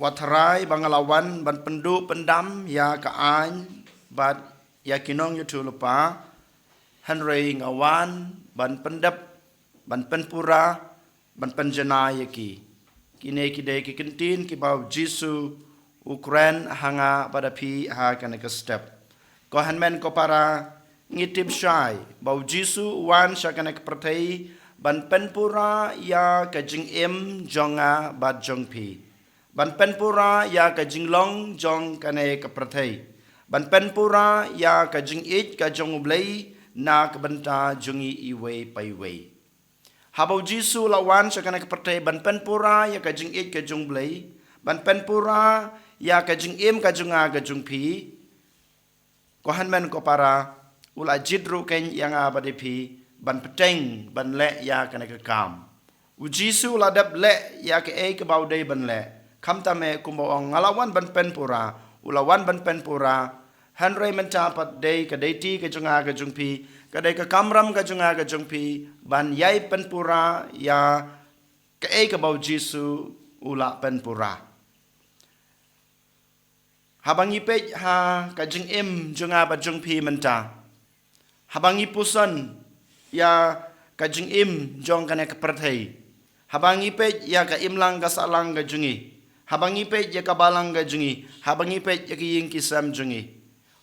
Watarai bangalawan ban pendu pendam ya kaan bat ya kinong yutu lupa Henry ngawan ban pendap ban penpura ban penjana yaki kine kide ki kentin ki bau Jisu Ukraine hanga pada pi ha kana ke step ko hanmen ko para ngitip syai bau Jisu wan syakana ke pertai ban penpura ya ka jing im jonga bat jong pi ban penpura ya ka jinglong jong kane ka prathai ban penpura ya ka jing it ka jong ublei na ka banta jungi iwe paiwe habau Jisu lawan sa kane ka prathai ban penpura ya ka jing it ka jong blei ban penpura ya ka jing im ka junga ka jung pi ko hanmen ko para ula jidru ken yang abade pi ban peteng ban le ya kane ka kam u Jisu la dap le ya ka e ka bau dei ban le kam tame kumbaong ngalawan ban penpura ulawan ban penpura Henry mencapat day ka deiti ka junga ka jungpi ka day ka kamram ka junga ka jungpi ban yai penpura ya ka e ka bau Jisu ula penpura habang ipej ha ka jing im junga ba jungpi menta habang ipusan ya ka jing im jong kana ka perthai habang ipej ya ka imlang ka salang ka jungi habang ipej ya kabalang ga jungi habang ipej ya kiying kisam jungi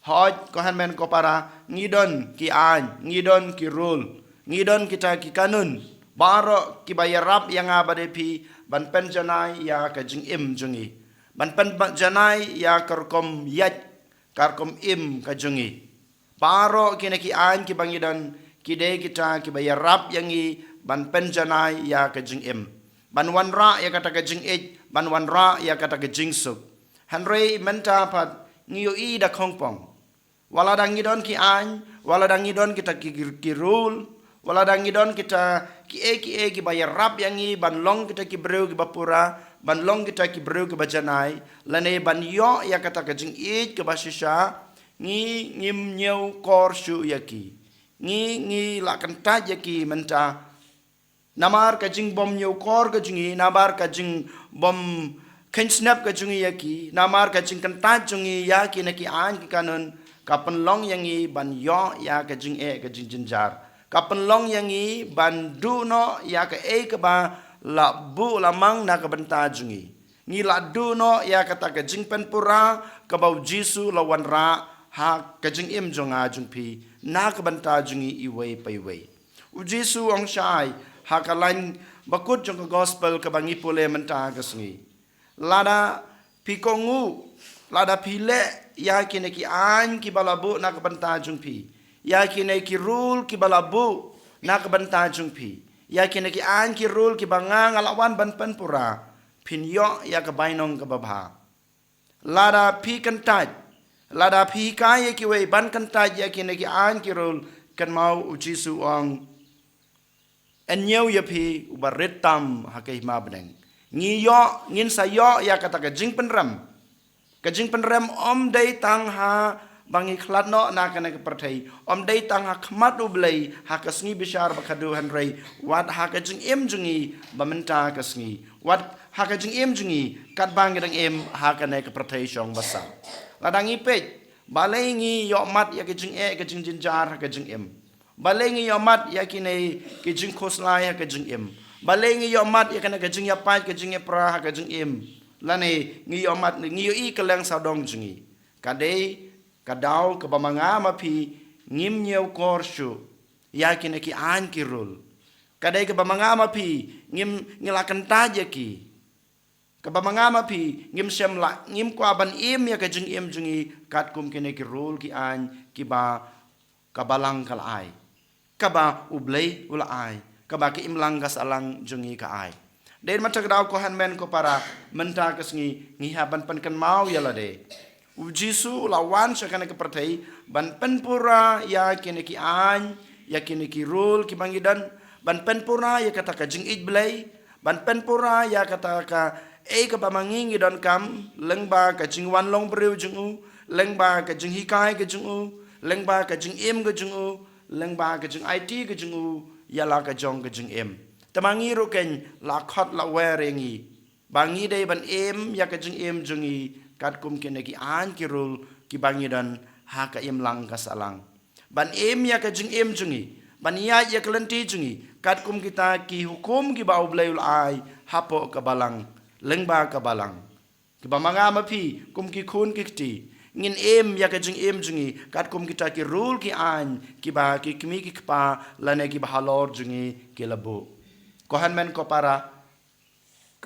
hoj ko hanmen ko para ngidon ki an ngidon ki rule ngidon kita ki kanun baro ki bayarap yang abade pi ban penjanai ya ka jing im jungi ban penjanai ya karkom yat karkom im ka jungi baro kina ki an ki bangidon ki de kita ki bayarap yang i ban penjanai ya ka jing im ban wanra ya kata ka jing it ban wanra ya kata ka jing suk Henry menta pat ngiyo i da kongpong wala dang ngidon ki an wala dang ngidon kita ki rule wala dang ngidon kita ki ki bayar rap yang i ban long kita ki breu ki bapura ban long kita ki breu ki bajanai lane ban yo ya kata ka jing it ke basisha ngi ngim nyeu kor shu yaki ngi la kanta yaki menta namar ka jing bom nyau kor ka jungi namar ka jing bom ken snap ka jungi yaki namar ka jing kanta jungi yaki naki an ki kanon kapen long yangi ban yo ya ka jing ka jing jinjar kapen long yangi ban du no ya ka ka ba la bu la mang na ka banta jungi ni la du no ya ka ta ka jing penpura ka bau Jisu lawan ra ha ka jing im jonga jungpi na ka banta jungi iwe paiwe u Jisu ong shai hakalan bakut jong gospel ke bangi pule menta gasngi lada pikongu lada pile ya kine ki an ki balabu na ka banta jungpi ya kine ki rule ki balabu na ka banta jungpi ya kine ki an ki rule ki bangang alawan ban penpura pinyo ya ka bainong ka babha lada pi kantaj lada pi kaya ki we ban kantaj ya kine ki an ki rule kan mau Jisu ong enyau ya pi ubaritam hakai ma beneng ngiyo ngin sayo ya kata ka jing penrem om dei tang ha bangi khlatno na kana ka perthai om dei tang ha khmat ublei ha kasngi bishar bakadu Henry wat ha ka jing em jungi bamenta kasngi wat ha ka jing em jungi kat bang dang em ha kana ka perthai shong basa ladang ipej balai ngi yo mat ya ka jing ka jing jinjar ha ka jing em balengi yomat yakine ke jing khoslai ha ke jing im balengi yomat yakane ke jing yapai ke jing pra ha ke jing im lane ngi yomat ngi yo i keleng sadong jingi kadei kadau ke bamanga mapi ngim nyeu korshu yakine ki an ki rul kadei ke bamanga mapi ngim ngilakan taje ki ke bamanga mapi ngim semla ngim kwa ban im ya ke jing im jingi kat kum kine ki rul ki an ki ba kabalang kalai kaba ublei ula ai kaba ki imlang gas alang jungi ka ai den mata grau ko hanmen ko para menta kasngi ngi haban pan kan mau yala de u Jisu lawan sakana ke pertai ban penpura ya kini ki an ya kini ki rule ki bangidan ban penpura ya kata ka jing it blai ban penpura ya kata ka ka pamangingi don kam lengba ka jing wan long breu jungu lengba ka jing hikai ka jungu lengba ka jing im ka jungu lengba ka jing IT ka jungu yala ka jong ka jing im tamangi ro ken la khot la werengi bangi day ban em ya ka jing em jungi kat kum kene ki an ki rul ki bangi dan ha ka em lang ka salang ban em ya ka jing em jungi ban ya ya kelenti jungi kat kum kita ki hukum ki bau blayul ai hapo ka balang lengba ka balang ki ba manga mapi kum ki khun ki ti ngin em ya ka jing em jungi kat kum kita ki rul ki an ki ba ki kmi ki pa lane ki ba halor jungi ki labu kohan men ko para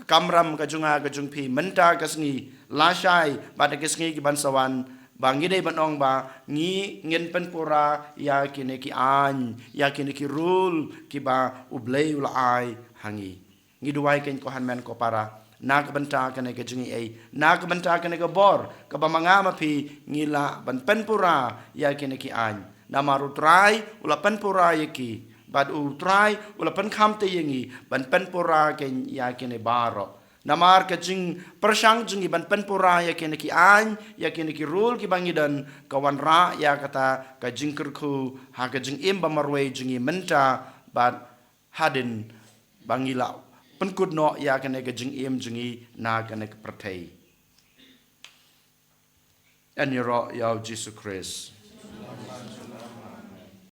kamram ka junga ka jungpi menta ka sngi lashai bada ka sngi ki ban sawan bangi dei banong ba ngi ngin pen pura ya kine ki an ya kine ki rul ki ba ublei ula ai hangi ngi duai ken ko han men ko para nak benta kane ka jungi ei nak benta kane ka bor ka ba mangama pi ngila ban pen pura ya kine ki an namaru trai ula pen pura yaki bad try ula pen kham te yengi ban pen pora ken ya kene baro namar ka jing persang jungi ban pen pora ya kene ki an ya kene ki rule ki bangidan kawan ra ya kata ka jing kerku ha ka jing im bamarwe jungi menta bad hadin bangila pen kudno ya kene ka jing im jungi na kene ka pertai an yoro ya Jesus Christ